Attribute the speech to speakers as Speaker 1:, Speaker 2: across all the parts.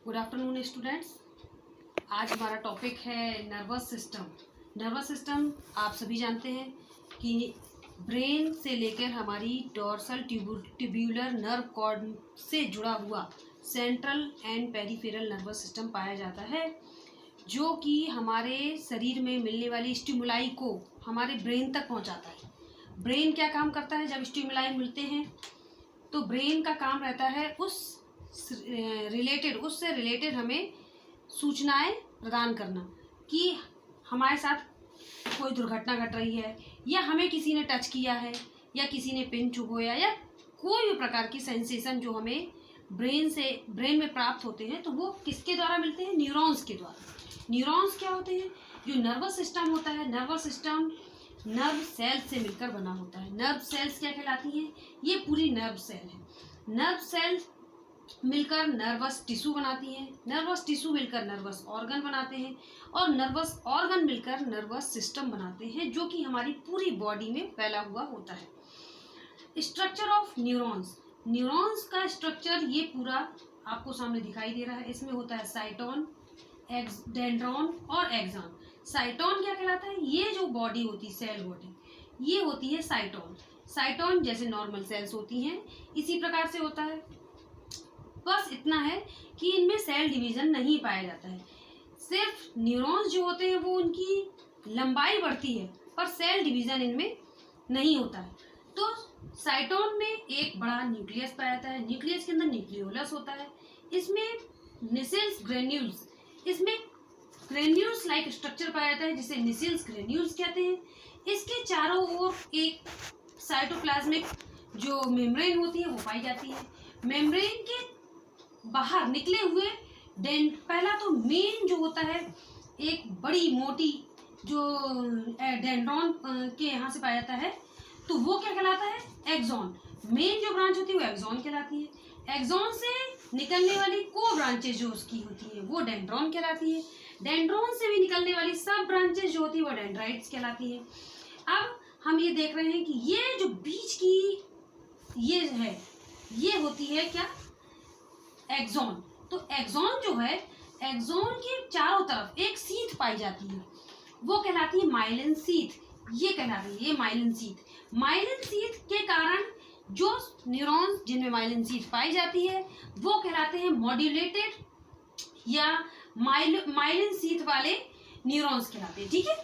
Speaker 1: Good afternoon students. आज हमारा topic है नर्वस सिस्टम। नर्वस सिस्टम आप सभी जानते हैं कि ब्रेन से लेकर हमारी डोर्सल ट्यूब्यूलर नर्व कॉर्ड से जुड़ा हुआ central and peripheral nervous system पाया जाता है, जो कि हमारे शरीर में मिलने वाली स्टिमुलाई को हमारे ब्रेन तक पहुंचाता है। ब्रेन क्या काम करता है? जब स्टिमुलाई मिलते हैं तो ब्रेन का काम रहता है उससे रिलेटेड हमें सूचनाएं प्रदान करना कि हमारे साथ कोई दुर्घटना घट रही है, या हमें किसी ने टच किया है, या किसी ने पिन चुभोया, या कोई भी प्रकार की सेंसेशन जो हमें ब्रेन में प्राप्त होते हैं, तो वो किसके द्वारा मिलते हैं? न्यूरॉन्स के द्वारा। न्यूरॉन्स क्या होते हैं? जो नर्वस सिस्टम होता है, नर्वस सिस्टम नर्व सेल्स से मिलकर बना होता है। नर्व सेल्स क्या कहलाती हैं? ये पूरी नर्व सेल है। नर्व सेल मिलकर नर्वस टिश्यू बनाती हैं, नर्वस टिश्यू मिलकर नर्वस ऑर्गन बनाते हैं, और नर्वस ऑर्गन मिलकर नर्वस सिस्टम बनाते हैं, जो कि हमारी पूरी बॉडी में फैला हुआ होता है। Structure of neurons. न्यूरॉन्स का स्ट्रक्चर ये पूरा आपको सामने दिखाई दे रहा है। इसमें होता है साइटोन, डेंड्रॉन और एक्सॉन। साइटोन क्या कहलाता है? ये जो बॉडी होती है, सेल बॉडी, ये होती है साइटोन। साइटोन जैसे नॉर्मल सेल्स होती हैं, इसी प्रकार से होता है। बस इतना है कि इनमें सेल डिवीजन नहीं पाया जाता है। सिर्फ न्यूरॉन्स जो होते हैं वो उनकी लंबाई बढ़ती है, पर सेल डिवीजन इनमें नहीं होता है। तो साइटोन में एक बड़ा न्यूक्लियस पाया जाता है। न्यूक्लियस के अंदर न्यूक्लियोलस होता है। इसमें निसेल्स ग्रेन्यूल्स, इसमें ग्रेन्यूल्स लाइक स्ट्रक्चर पाया जाता है, जिसे निसेल्स ग्रेन्यूल्स कहते हैं। इसके चारों ओर एक साइटोप्लाज्मिक जो मेम्ब्रेन होती है वो पाई जाती है। मेम्ब्रेन के बाहर निकले हुए पहला तो मेन जो होता है, एक बड़ी मोटी जो डेंड्रॉन के यहाँ से पाया जाता है, तो वो क्या कहलाता है? एक्सॉन। मेन जो ब्रांच होती है वो एक्सॉन कहलाती है। एक्सॉन से निकलने वाली को ब्रांचेज जो उसकी होती है वो डेंड्रॉन कहलाती है। डेंड्रॉन से भी निकलने वाली सब ब्रांचेज जो होती है वो डेंड्राइट्स कहलाती है। अब हम ये देख रहे हैं कि ये जो बीच की ये है, ये होती है क्या? एक्सॉन। तो एक्सॉन जो है, एक्सॉन के चारों तरफ एक सीथ पाई जाती है, वो कहलाती है माइलिन सीथ। ये कहलाती है, ये माइलिन सीथ। माइलिन सीथ के कारण जो न्यूरॉन्स जिनमें माइलिन सीथ पाई जाती है वो कहलाते हैं मॉड्यूलेटेड या माइलिन सीथ वाले न्यूरॉन्स कहलाते हैं, ठीक है।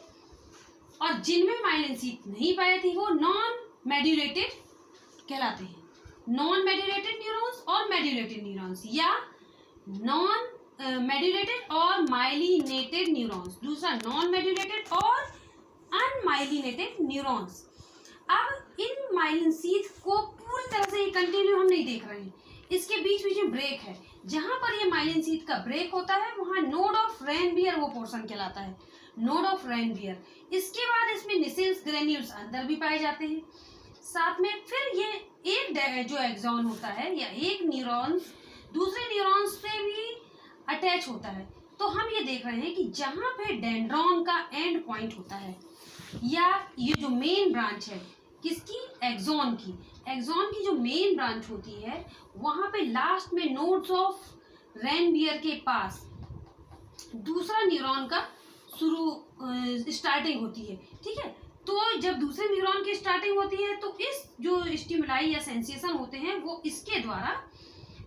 Speaker 1: और जिनमें माइलिन सीथ नहीं पाई जाती वो नॉन मेड्यूलेटेड कहलाते हैं। नॉन मेड्यूलेटेड न्यूरॉन्स और मेड्यूलेटेड न्यूरॉन्स, या नॉन मेड्यूलेटेड और माइलिनेटेड न्यूरॉन्स। दूसरा नॉन मेड्यूलेटेड और अनमाइलिनेटेड न्यूरॉन्स। अब इन माइलिन सीथ को पूरी तरह से कंटिन्यू हम नहीं देख रहे हैं, इसके बीच बीच में ब्रेक है। जहां पर ये माइलिन सीथ का ब्रेक होता है वहां नोड ऑफ रेनबियर वो पोर्शन कहलाता है, नोड ऑफ रेनबियर। इसके बाद इसमें निसेल्स ग्रेन्यूल्स अंदर भी पाए जाते हैं। साथ में फिर ये एक जो एक्सॉन होता है या एक न्यूरॉन्स दूसरे न्यूरॉन्स से भी अटैच होता है। तो हम ये देख रहे हैं कि जहां पे डेंड्रॉन का एंड पॉइंट होता है, या ये जो मेन ब्रांच है किसकी? एक्सॉन की। एक्सॉन की जो मेन ब्रांच होती है वहां पे लास्ट में नोड्स ऑफ रेनबियर के पास दूसरा न्यूरॉन का स्टार्टिंग होती है, ठीक है। तो जब दूसरे न्यूरॉन की स्टार्टिंग होती है तो इस जो स्टिमुलाई या सेंसेशन होते हैं वो इसके द्वारा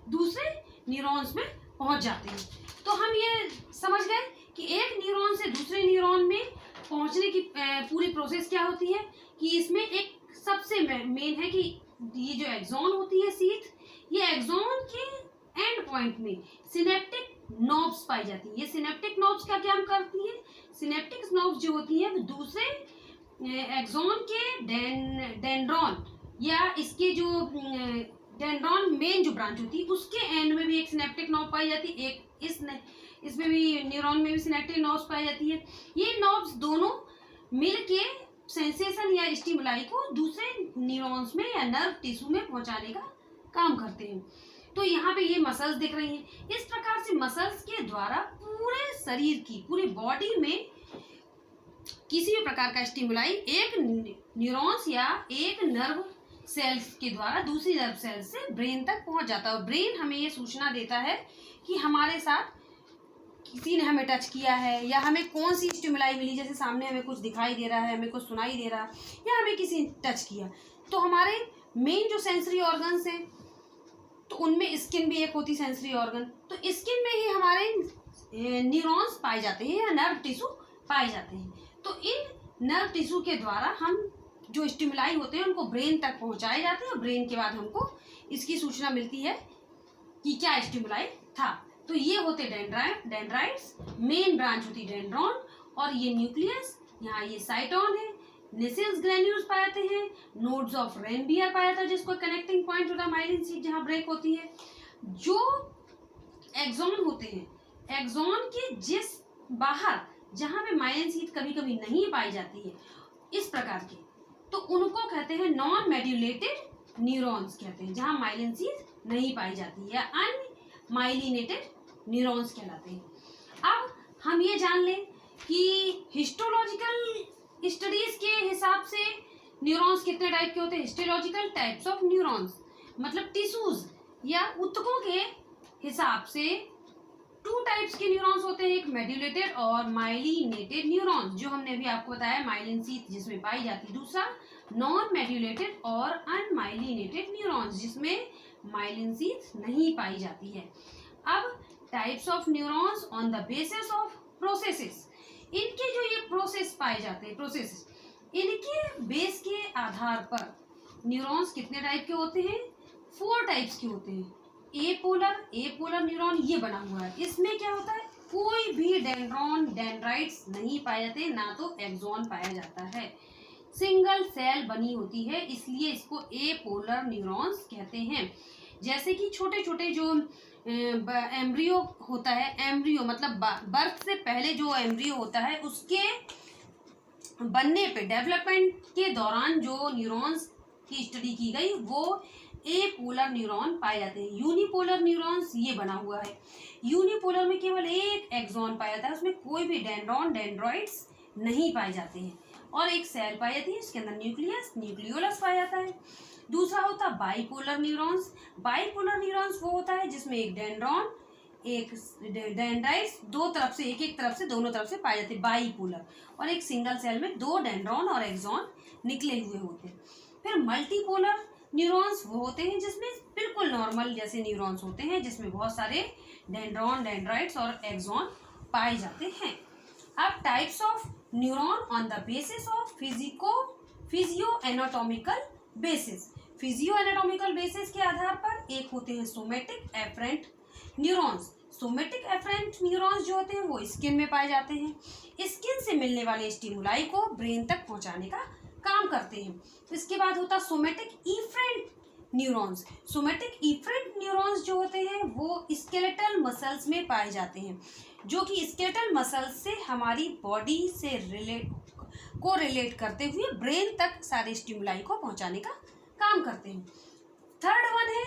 Speaker 1: दूसरे न्यूरॉन्स में पहुंच जाते हैं। तो हम ये समझ गए कि एक न्यूरॉन से दूसरे न्यूरॉन में पहुंचने की पूरी प्रोसेस क्या होती है, कि इसमें एक सबसे मेन है कि ये जो एक्सॉन होती है सीथ, ये एक्सॉन के एंड पॉइंट में सिनेप्टिक नोब्स पाई जाती है। ये सिनेप्टिक नोब्स का क्या करती है? सिनेप्टिक नोब्स जो होती है दूसरे एक्सॉन के डेंड्रॉन या इसके जो डेंड्रॉन मेन जो ब्रांच होती है उसके एंड में भी एक सिनेप्टिक नोब पाई जाती है, एक इसमें भी न्यूरॉन में भी सिनेप्टिक नोब्स पाई जाती है। ये नोब्स दोनों मिलके सेंसेशन या स्टिमुलाई को दूसरे न्यूरॉन्स में या नर्व टिश्यू में पहुंचाने का काम करते हैं। तो यहाँ पे ये मसल्स दिख रही हैं। इस प्रकार से मसल्स के द्वारा पूरे शरीर की, पूरी बॉडी में किसी भी प्रकार का स्टिमुलाई एक न्यूरॉन्स या एक नर्व सेल्स के द्वारा दूसरी नर्व सेल्स से ब्रेन तक पहुंच जाता है। और ब्रेन हमें ये सूचना देता है कि हमारे साथ किसी ने हमें टच किया है या हमें कौन सी स्टिमुलाई मिली, जैसे सामने हमें कुछ दिखाई दे रहा है, हमें कुछ सुनाई दे रहा है या हमें किसी ने टच किया। तो हमारे मेन जो सेंसरी ऑर्गन्स हैं तो उनमें स्किन भी एक होती सेंसरी ऑर्गन, तो स्किन में ही हमारे न्यूरॉन्स पाए जाते हैं या नर्व टिश्यू पाए जाते हैं। तो इन नर्व टिश्यू के द्वारा हम जो स्टिमुलाई होते हैं उनको ब्रेन तक पहुंचाए जाते हैं और ब्रेन के बाद हमको इसकी सूचना मिलती है कि क्या स्टिमुलाई था। तो ये होते डेंड्राइट्स, मेन ब्रांच होती डेंड्रॉन, और ये न्यूक्लियस, यहाँ ये साइटोन है, नेसेल्स ग्रेन्यूल्स पाए जाते हैं, नोड्स ऑफ रेनबियर पाया जाता है जिसको कनेक्टिंग पॉइंट होता है माइलिन शीट जहाँ ब्रेक होती है। जो एक्सॉन होते हैं, एक्सॉन के जिस बाहर जहाँ पे माइलिन शीट कभी कभी नहीं पाई जाती है इस प्रकार के, तो उनको कहते हैं नॉन मेड्यूलेटेड न्यूरॉन्स कहते हैं, जहाँ माइलिन शीट नहीं पाई जाती है, अनमाइलिनेटेड न्यूरॉन्स कहलाते हैं। अब हम ये जान लें कि हिस्टोलॉजिकल स्टडीज के हिसाब से न्यूरॉन्स कितने टाइप के होते हैं। हिस्टोलॉजिकल टाइप्स ऑफ न्यूरॉन्स मतलब टिश्यूज या ऊतकों के हिसाब से 2 टाइप्स के न्यूरॉन्स होते हैं, एक मेड्यूलेटेड और माइलिनेटेड न्यूरॉन्स, जो हमने अभी आपको बताया माइलिन शीथ जिसमें पाई जाती है। दूसरा नॉन मेड्यूलेटेड और अनमाइलिनेटेड न्यूरॉन्स जिसमें माइलिन शीथ नहीं पाई जाती है। अब types of neurons on the basis of processes, इनके जो ये प्रोसेस पाए जाते हैं, प्रोसेस इनके बेस के आधार पर न्यूरॉन्स कितने टाइप के होते हैं, 4 टाइप्स के होते हैं। एपोलर न्यूरॉन ये बना हुआ है, इसमें क्या होता है, कोई भी डेंड्रॉन डेंड्राइट्स नहीं पाए जाते, ना तो एक्सॉन पाया जाता है, सिंगल सेल बनी होती है, इसलिए इसको एपोलर न्यूरॉन्स कहते हैं। जैसे कि छोटे छोटे जो एम्ब्रियो होता है, एम्ब्रियो मतलब बर्थ से पहले जो एम्ब्रियो होता है उसके बनने पे डेवलपमेंट के दौरान जो न्यूरॉन्स की स्टडी की गई वो एपोलर न्यूरॉन पाए जाते हैं। यूनिपोलर न्यूरॉन्स ये बना हुआ है, यूनिपोलर में केवल एक एक्सॉन पाया जाता है, उसमें कोई भी डेंड्रॉन डेंड्रॉइड्स नहीं पाए जाते हैं, और एक सेल पाई जाती है इसके अंदर न्यूक्लियस न्यूक्लियोलस पाया जाता है। दूसरा होता है बाइपोलर न्यूरॉन्स। बाइपोलर न्यूरॉन्स वो होता है जिसमें एक डेंड्रॉन एक डेंड्राइट्स दो तरफ से एक तरफ से दोनों तरफ से पाए जाते हैं, बाइपोलर, और एक सिंगल सेल में 2 डेंड्रॉन और एक्सॉन निकले हुए होते हैं। फिर मल्टीपोलर न्यूरॉन्स वो होते हैं जिसमें बिल्कुल नॉर्मल जैसे न्यूरॉन्स होते हैं जिसमें बहुत सारे डेंड्रॉन डेंड्राइट्स और एक्सॉन पाए जाते हैं। अब types of neuron on the basis of physio anatomical basis, physio anatomical basis के आधार पर एक होते हैं somatic afferent neurons. Somatic afferent neurons जो होते हैं वो स्किन में पाए जाते हैं, स्किन से मिलने वाले स्टिमुलाई को ब्रेन तक पहुंचाने का काम करते हैं। इसके बाद होता है somatic efferent neurons. Somatic efferent neurons जो होते हैं वो स्केलेटल मसल्स में पाए जाते हैं, जो कि स्केलेटल मसल्स से हमारी बॉडी से रिलेट करते हुए ब्रेन तक सारे स्टिमुलाई को पहुंचाने का काम करते हैं। थर्ड वन है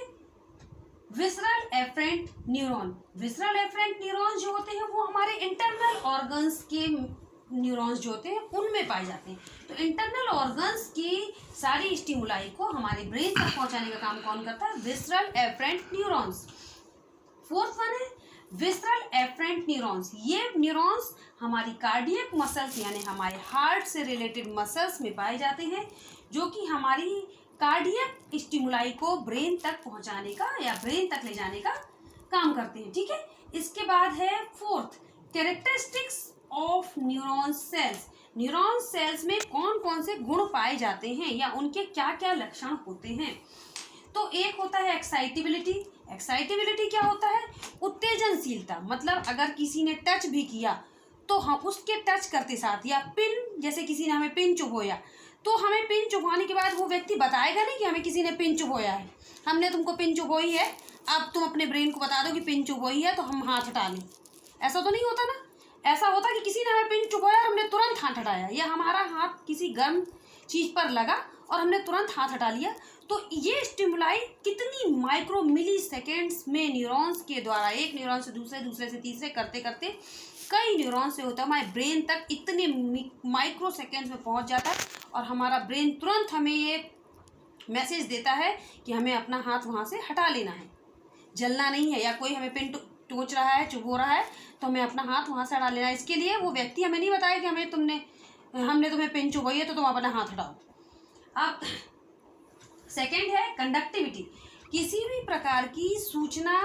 Speaker 1: visceral afferent neuron. Visceral afferent neurons जो होते हैं वो हमारे इंटरनल ऑर्गन्स के न्यूरॉन्स जो होते हैं उनमें पाए जाते हैं। तो इंटरनल ऑर्गन्स की सारी स्टिमुलाई को हमारे ब्रेन तक पहुंचाने का काम कौन करता है, visceral afferent neurons. Fourth one है विसरल एफरेंट न्यूरॉन्स। ये न्यूरॉन्स हमारी कार्डियक मसल्स यानी हमारे हार्ट से रिलेटेड मसल्स में पाए जाते हैं, जो कि हमारी कार्डियक स्टिमुलाई को ब्रेन तक पहुंचाने का या ब्रेन तक ले जाने का काम करते हैं। ठीक है, इसके बाद है fourth characteristics of neuron cells. Neuron cells में कौन कौन से गुण पाए जाते हैं या उनके क्या क्या लक्षण होते हैं। तो एक होता है एक्साइटेबिलिटी। एक्साइटेबिलिटी क्या होता है, उत्तेजनशीलता, मतलब अगर किसी ने टच भी किया तो हम उसके टच करते साथ या पिन, जैसे किसी ने हमें पिन चुभोया तो हमें पिन चुभवाने के बाद वो व्यक्ति बताएगा नहीं कि हमें किसी ने पिन चुभोया है, हमने तुमको पिन चुभोई है, अब तुम अपने ब्रेन को बता दो कि पिन चुभोई है तो हम हाथ हटा लें। ऐसा तो नहीं होता ना, ऐसा होता कि किसी ने हमें पिन चुभोया हमने तुरंत हाथ हटाया, या हमारा हाथ किसी गर्म चीज़ पर लगा और हमने तुरंत हाथ हटा लिया। तो ये स्टिमुलाई कितनी माइक्रो मिली सेकेंड्स में न्यूरॉन्स के द्वारा एक न्यूरॉन से दूसरे, दूसरे से तीसरे करते करते कई न्यूरॉन से होता है हमारे ब्रेन तक इतने माइक्रो सेकेंड्स में पहुंच जाता है, और हमारा ब्रेन तुरंत हमें ये मैसेज देता है कि हमें अपना हाथ वहाँ से हटा लेना है, जलना नहीं है, या कोई हमें टोच रहा है, चुभो रहा है, तो हमें अपना हाथ वहाँ से हटा लेना है। इसके लिए वो व्यक्ति हमें नहीं बताया कि हमने तुम्हें पेन चुभोई है तो तुम अपना हाथ हटाओ। अब सेकंड है कंडक्टिविटी। किसी भी प्रकार की सूचना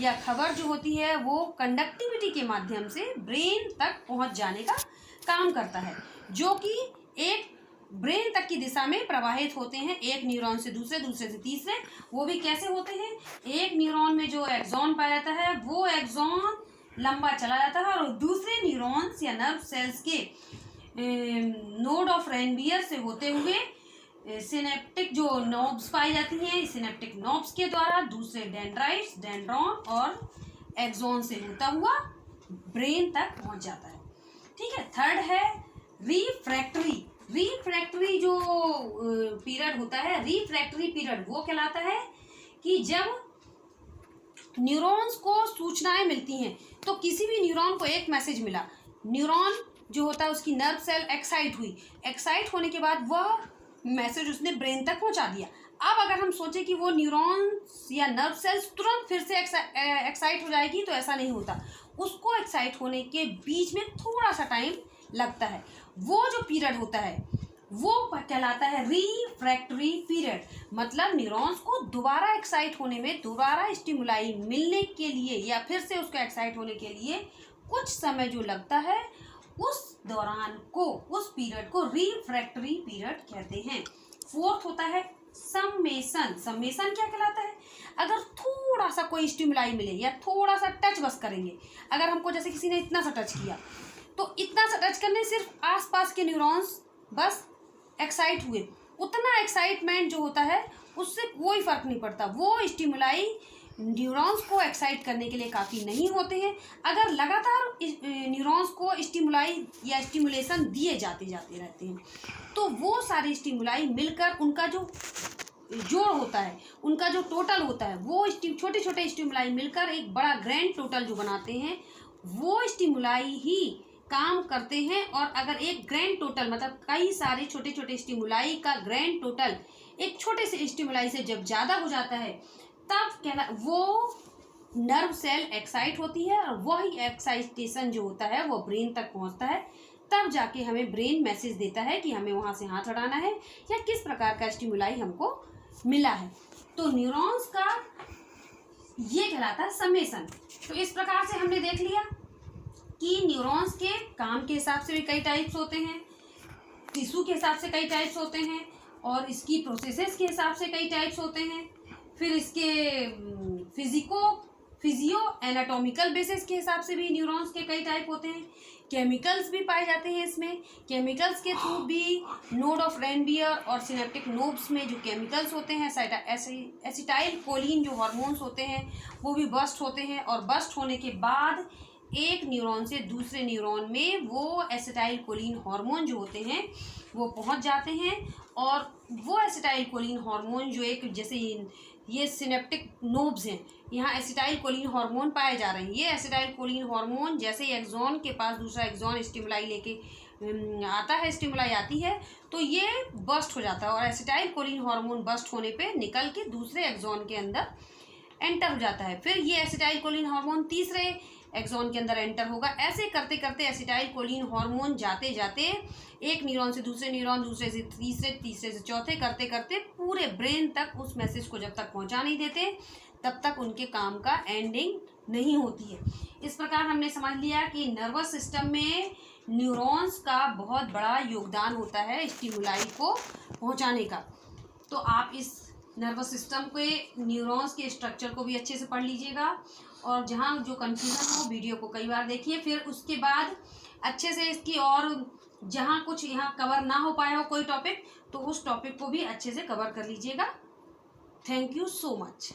Speaker 1: या खबर जो होती है वो कंडक्टिविटी के माध्यम से ब्रेन तक पहुंच जाने का काम करता है, जो कि एक ब्रेन तक की दिशा में प्रवाहित होते हैं, एक न्यूरॉन से दूसरे, दूसरे से तीसरे। वो भी कैसे होते हैं? एक न्यूरॉन में जो एक्सॉन पाया जाता है वो एक्सॉन लंबा चला जाता है और दूसरे न्यूरॉन्स या नर्व सेल्स के नोड ऑफ रेनबियर से होते हुए सिनेप्टिक जो नोब्स पाई जाती हैं, सिनेप्टिक नोब्स के द्वारा दूसरे डेंड्राइट्स, डेंड्रॉन और एक्सॉन से होता हुआ ब्रेन तक पहुंच जाता है। ठीक है। थर्ड है रिफ्रैक्टरी। रिफ्रैक्टरी जो पीरियड होता है, रिफ्रैक्टरी पीरियड वो कहलाता है कि जब न्यूरॉन्स को सूचनाएं मिलती हैं, तो किसी भी न्यूरॉन को एक मैसेज मिला, न्यूरॉन जो होता है उसकी नर्व सेल एक्साइट हुई, एक्साइट होने के बाद वह मैसेज उसने ब्रेन तक पहुंचा दिया। अब अगर हम सोचें कि वो न्यूरॉन्स या नर्व सेल्स तुरंत फिर से एक्साइट हो जाएगी, तो ऐसा नहीं होता। उसको एक्साइट होने के बीच में थोड़ा सा टाइम लगता है। वो जो पीरियड होता है वो कहलाता है रिफ्रैक्टरी पीरियड। मतलब न्यूरॉन्स को दोबारा एक्साइट होने में, दोबारा स्टिमुलाई मिलने के लिए या फिर से उसको एक्साइट होने के लिए कुछ समय जो लगता है, उस दौरान को, उस पीरियड को रिफ्रैक्टरी पीरियड कहते हैं। फोर्थ होता है सम्मेशन। सम्मेशन क्या कहलाता है? अगर थोड़ा सा कोई स्टिमुलाई मिले या थोड़ा सा टच बस करेंगे, अगर हमको जैसे किसी ने इतना सा टच किया, तो इतना सा टच करने सिर्फ आसपास के न्यूरॉन्स बस एक्साइट हुए, उतना एक्साइटमेंट जो होता है उससे कोई फर्क नहीं पड़ता। वो स्टिमुलाई न्यूरॉन्स को एक्साइट करने के लिए काफ़ी नहीं होते हैं। अगर लगातार न्यूरॉन्स को स्टिमुलाई या स्टिमुलेशन दिए जाते रहते हैं, तो वो सारे स्टिमुलाई मिलकर उनका जो जोड़ होता है, उनका जो टोटल होता है, वो छोटे छोटे स्टिमुलाई मिलकर एक बड़ा ग्रैंड टोटल जो बनाते हैं, वो स्टिमुलाई ही काम करते हैं। और अगर एक ग्रैंड टोटल मतलब कई सारे छोटे छोटे स्टिमुलाई का ग्रैंड टोटल एक छोटे से स्टिमुलाई से जब ज़्यादा हो जाता है, तब वो नर्व सेल एक्साइट होती है और वही एक्साइटेशन जो होता है वो ब्रेन तक पहुंचता है। तब जाके हमें ब्रेन मैसेज देता है कि हमें वहाँ से हाथ हटाना है या किस प्रकार का स्टिमुलाई हमको मिला है। तो न्यूरॉन्स का ये कहलाता है सम्मेशन। तो इस प्रकार से हमने देख लिया कि न्यूरॉन्स के काम के हिसाब से भी कई टाइप्स होते हैं, टिश्यू के हिसाब से कई टाइप्स होते हैं, और इसकी प्रोसेसेस के हिसाब से कई टाइप्स होते हैं, फिर इसके फिजियो एनाटॉमिकल बेसिस के हिसाब से भी न्यूरॉन्स के कई टाइप होते हैं। केमिकल्स भी पाए जाते हैं इसमें। केमिकल्स के थ्रू भी नोड ऑफ रेनबियर और सिनेप्टिक नोब्स में जो केमिकल्स होते हैं, एसिटाइल कोलिन जो हार्मोन्स होते हैं, वो भी बस्ट होते हैं, और बस्ट होने के बाद एक न्यूरॉन से दूसरे न्यूरॉन में वो एसिटाइल कोलिन हार्मोन जो होते हैं वो पहुंच जाते हैं। और वो एसिटाइल कोलिन हार्मोन जो एक, जैसे ये सिनेप्टिक नोब्स हैं, यहाँ एसिटाइल कोलिन हार्मोन पाए जा रहे हैं। ये एसिटाइल कोलिन हार्मोन जैसे ही एक्सॉन के पास दूसरा एक्सॉन स्टिमुलाई लेके आता है, स्टिमुलाई आती है, तो ये बस्ट हो जाता है और एसिटाइल कोलिन हार्मोन बस्ट होने पे निकल के दूसरे एक्सॉन के अंदर एंटर हो जाता है। फिर ये एसिटाइल कोलिन हार्मोन तीसरे एक्सॉन के अंदर एंटर होगा। ऐसे करते करते एसिटाइल कोलिन हार्मोन जाते जाते एक न्यूरॉन से दूसरे न्यूरॉन, दूसरे से तीसरे, तीसरे से चौथे करते करते पूरे ब्रेन तक उस मैसेज को जब तक पहुंचा नहीं देते, तब तक उनके काम का एंडिंग नहीं होती है। इस प्रकार हमने समझ लिया कि नर्वस सिस्टम में न्यूरॉन्स का बहुत बड़ा योगदान होता है स्टिमुलाई को पहुंचाने का। तो आप इस नर्वस सिस्टम के न्यूरॉन्स के स्ट्रक्चर को भी अच्छे से पढ़ लीजिएगा, और जहाँ जो कन्फ्यूज़न हो वीडियो को कई बार देखिए, फिर उसके बाद अच्छे से इसकी, और जहाँ कुछ यहाँ कवर ना हो पाया हो कोई टॉपिक, तो उस टॉपिक को भी अच्छे से कवर कर लीजिएगा। Thank you so much.